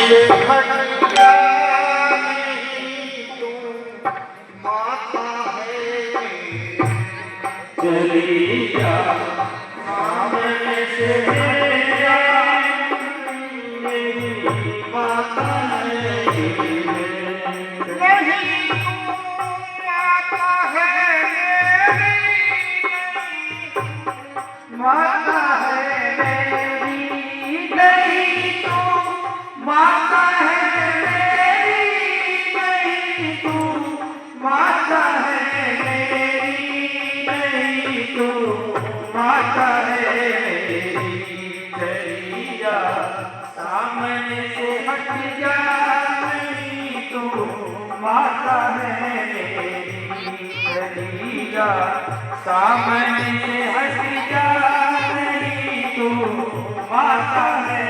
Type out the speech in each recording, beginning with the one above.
से हट जा नहीं तू माता है चली जा सामने से हट जा मेरी माता है नहीं तू माता है माता है मेरी नहीं तू माता है मेरी नहीं तू माता है मेरी नहीं तू माता है मेरी चली जा सामने से हट जा नहीं तू माता है मेरी चली जा सामने से हट जा नहीं तू माता है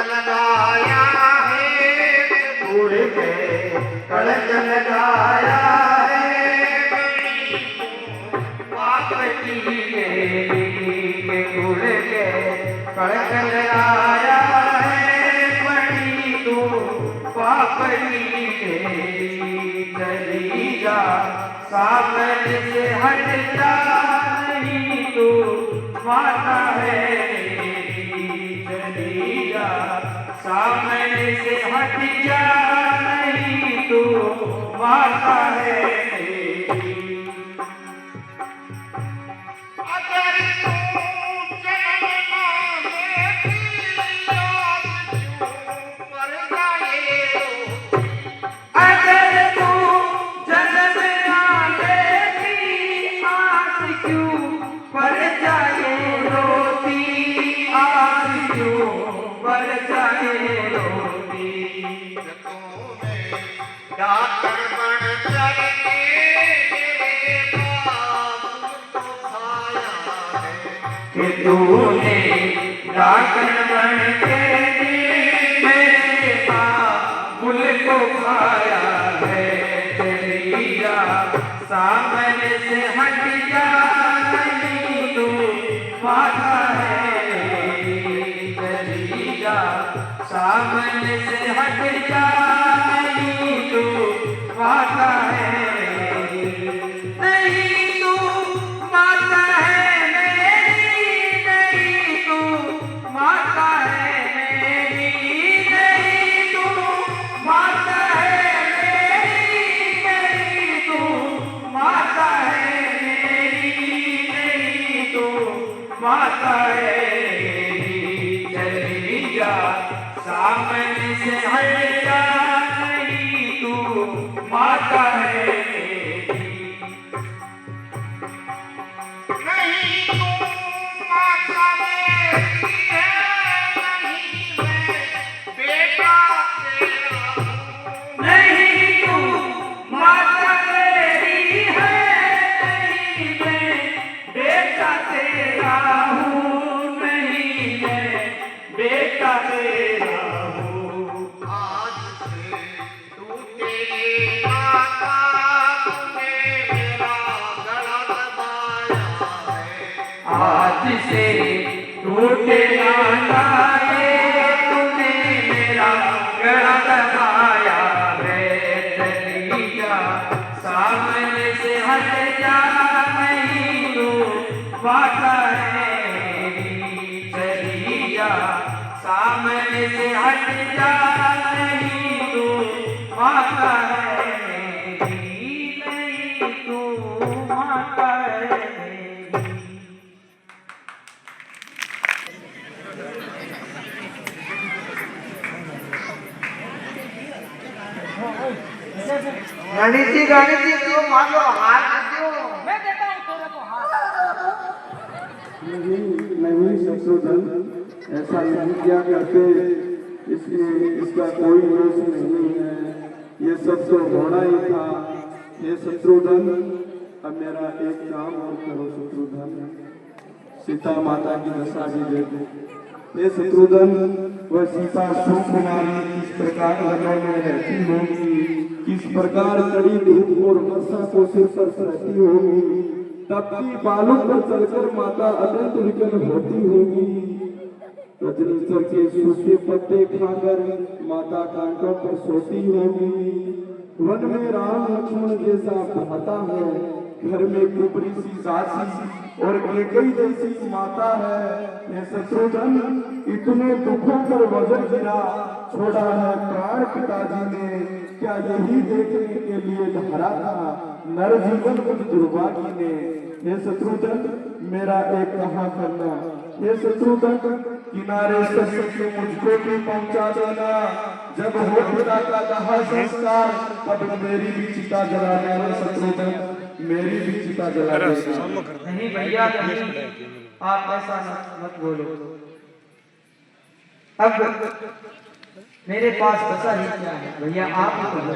लगाया है बूढ़े के कलश लगाया है पाप की के बूढ़े के कलश लगाया है बड़ी तू पाप की चली जा सामने से हट जा नहीं तू माता है सामने से हट जा नहीं तू माता है अगर तू जन्म पर जाए अगर तू जन्म आज क्यों पर जाए रोती आज क्यों पर जाए डाकर बन करके मेरे बाप को खाया है कि तूने डाकर बन के मेरे बाप को खाया है चली जा सामने से हट जा नहीं तू माता है चली जा सामने से हट जा माता है नहीं तू माता है मेरी नहीं तू माता है मेरी नहीं तू माता है मेरी नहीं तू माता है मेरी नहीं तू माता है मेरी चली जा सामने से हट जा माता है नहीं तू माता मेरी है नहीं मैं बेटा तेरा नहीं तू माता मेरी है नहीं मैं बेटा तेरा हूँ नहीं मैं बेटा तेरा आज से टूटे ना तूने मेरा गला दबाया है चली जा सामने से हट जा नहीं तू माता है चली जा सामने से हट जा नहीं तू माता है नहीं तू माता है गणित जी क्यों मान लो हार दो मैं देता हूँ तेरे को हार नहीं संशोधन ऐसा नहीं किया करते इसलिए इसका कोई दोष नहीं है, ये सब तो होना ही था। ये शत्रुघ्न, अब मेरा एक काम और करो शत्रुघ्न, सीता माता की दशा भी दे दो। ये शत्रुघ्न, वह सीता सुकुमारी किस प्रकार लगन में रहती होगी, किस प्रकार कड़ी धूप और वर्षा को सिर पर सहती होगी, तपती बालू पर चलकर माता अत्यंत विकल होती होगी। रजनीचर के सूखे पत्ते खाकर माता कांटों पर सोती होगी। वन में राम लक्ष्मण जैसा भाता है, घर में कुबरी सी दासी और केकई जैसी माता है। ये शत्रुघ्न, इतने दुखों पर वजन गिरा छोड़ा है प्राण पिताजी ने, क्या यही देखने के लिए धारा था नर जीवन कुछ दुर्भाग्य ने। हे शत्रुघ्न, मेरा एक कहा करना, हे शत्रुघ्न, किनारे से मुझको भी पहुंचा देना। जब हो पिता का कहा संस्कार, तब मेरी भी चिता जला देना शत्रुघ्न, मेरी भी चिता जला देना। नहीं भैया नहीं, आप ऐसा मत बोलो। अब मेरे पास बचा ही क्या है भैया, आप ही बोलो।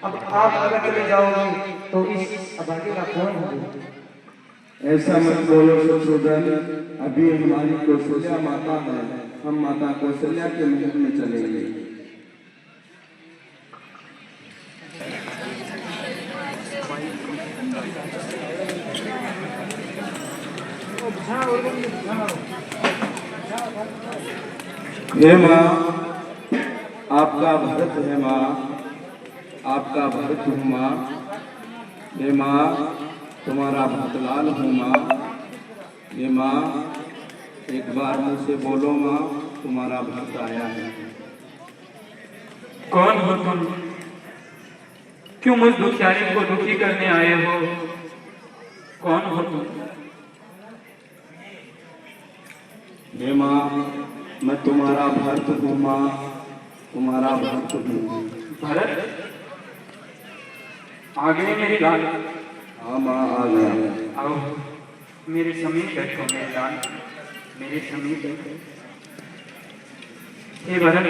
अब आप अगर चले जाओगे तो इस अभागे का कौन होगा? ऐसा मत बोलो शत्रुघ्न, अभी हमारी कौशल्या माता है, हम माता कौशल्या के महल में चलेंगे। हे माँ, आपका भरत है माँ, आपका भरत हूँ माँ। हे माँ, तुम्हारा भरतलाल हूँ माँ। ये माँ, एक बार मुझसे बोलो माँ, तुम्हारा भक्त आया है। कौन हो तुम? क्यों मुझ दुखियारी को दुखी करने आए हो? कौन हो तुम? हे माँ, मैं तुम्हारा भक्त हूँ माँ, तुम्हारा भक्त हूँ। भरत, आ गए मेरी लाल? हाँ माँ, आ गया। आओ मेरे समीप बैठो मेरे लाल, मेरे समीप बैठो। हे भरत,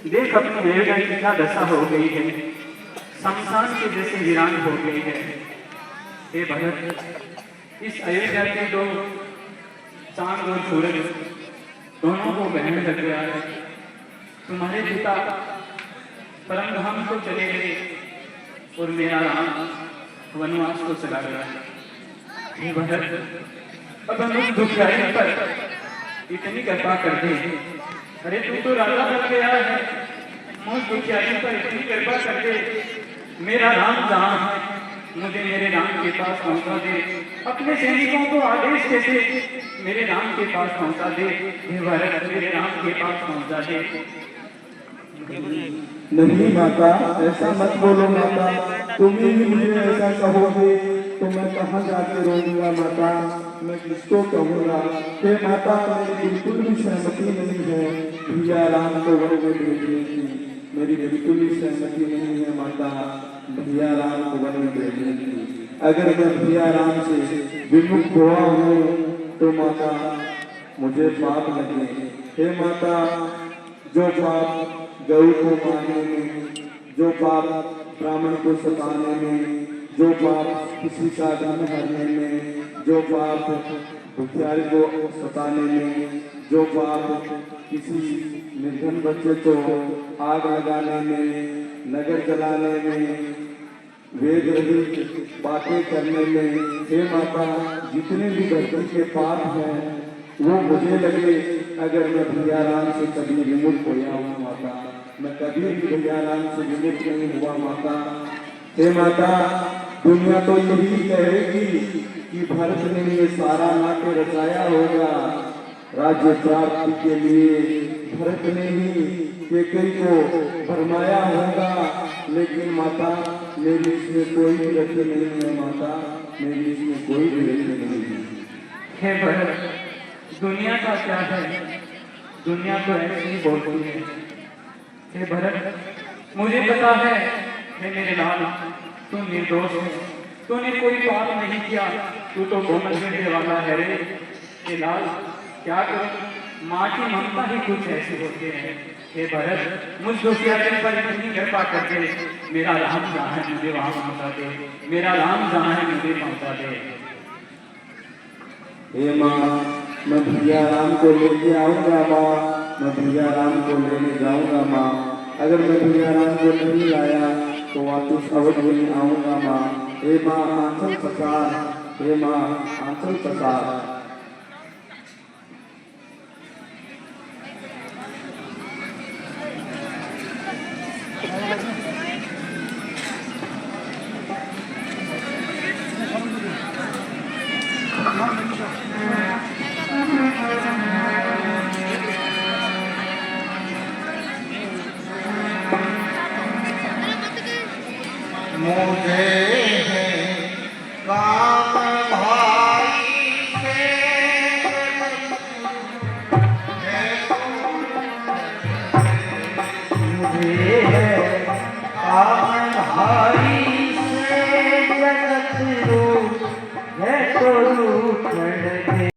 देख अपनी अयोध्या की क्या दशा हो गई है, शमशान के जैसे वीरान हो गई है। हे भरत, इस अयोध्या के दो चांद और सूरज दोनों को बहन लग गया है। तुम्हारे पिता परमधाम को चले गए और मेरा राम वनवास को चला गया। हे भरत, अब हम उस दुखियारी पर इतनी कृपा कर दे। अरे तू तो राजा बन गया है, मुझ दुखियारी पर इतनी कृपा कर दे। मेरा राम जहाँ है, मुझे मेरे राम के पास पहुंचा दे। अपने सैनिकों को आदेश दे दे, मेरे राम के पास पहुंचा दे। हे भरत, मेरे राम के पास पहुंचा दे। नहीं माता, ऐसा मत बोलो माता, तुम ही मुझे ऐसा कहोगे तो मैं कहाँ जाके रोऊंगा माता, मैं किसको कहूँगा। हे माता, मेरी बिल्कुल भी सहमति नहीं है भैया राम को वन में भेजने की, मेरी बिल्कुल भी सहमति नहीं है माता भैया राम को वन में भेजने की। अगर मैं भैया राम से विमुख हुआ हूँ तो माता मुझे पाप लगे। हे माता, जो पाप गऊ को मारने में, जो पाप ब्राह्मण को सताने में, जो पाप किसी का धन हरने में, जो पाप दुखियारी को सताने में, जो पाप किसी निर्धन बच्चे को आग लगाने में, नगर जलाने में, वेद रहित बातें करने में, हे माता, जितने भी धरती के पाप हैं वो मुझे लगे। अगर मैं भैया राम से कभी विमुख होया हूँ माता, मैं कभी भी भैया राम से विमुख नहीं हुआ माता। हे माता, दुनिया तो यही कहेगी कि भरत ने ये सारा नाट्य रचाया होगा, राज्य प्राप्ति के लिए भरत ने ही केकई को भरमाया होगा। लेकिन माता, मेरी इसमें कोई भी रचना नहीं है माता, मेरी इसमें कोई भी रचना नहीं है। हे भरत, दुनिया का क्या है, दुनिया तो ऐसे ही बोलती है। हे भरत, मुझे पता है, हे मेरे लाल, तू निर्दोष है, तूने कोई पाप नहीं किया, तू तो गोमन देने वाला है रे। हे लाल, क्या करूं, माँ की ममता ही कुछ ऐसी होती है। हे भरत, मुझ दुखियारे पर इतनी कृपा कर दे, मेरा राम जहाँ है मुझे वहाँ पहुँचा दे, मेरा राम जहाँ है मुझे पहुँचा दे। हे माँ, मैं भैया राम को लेके आऊँगा माँ, मैं भैया राम को लेने जाऊँगा माँ। अगर मैं भैया राम को नहीं लाया तो वापस अवध नहीं आऊँगा माँ। हे माँ आंचल पसार, हे माँ आंचल पसार। मुझे है काम भाई से मुझे है काम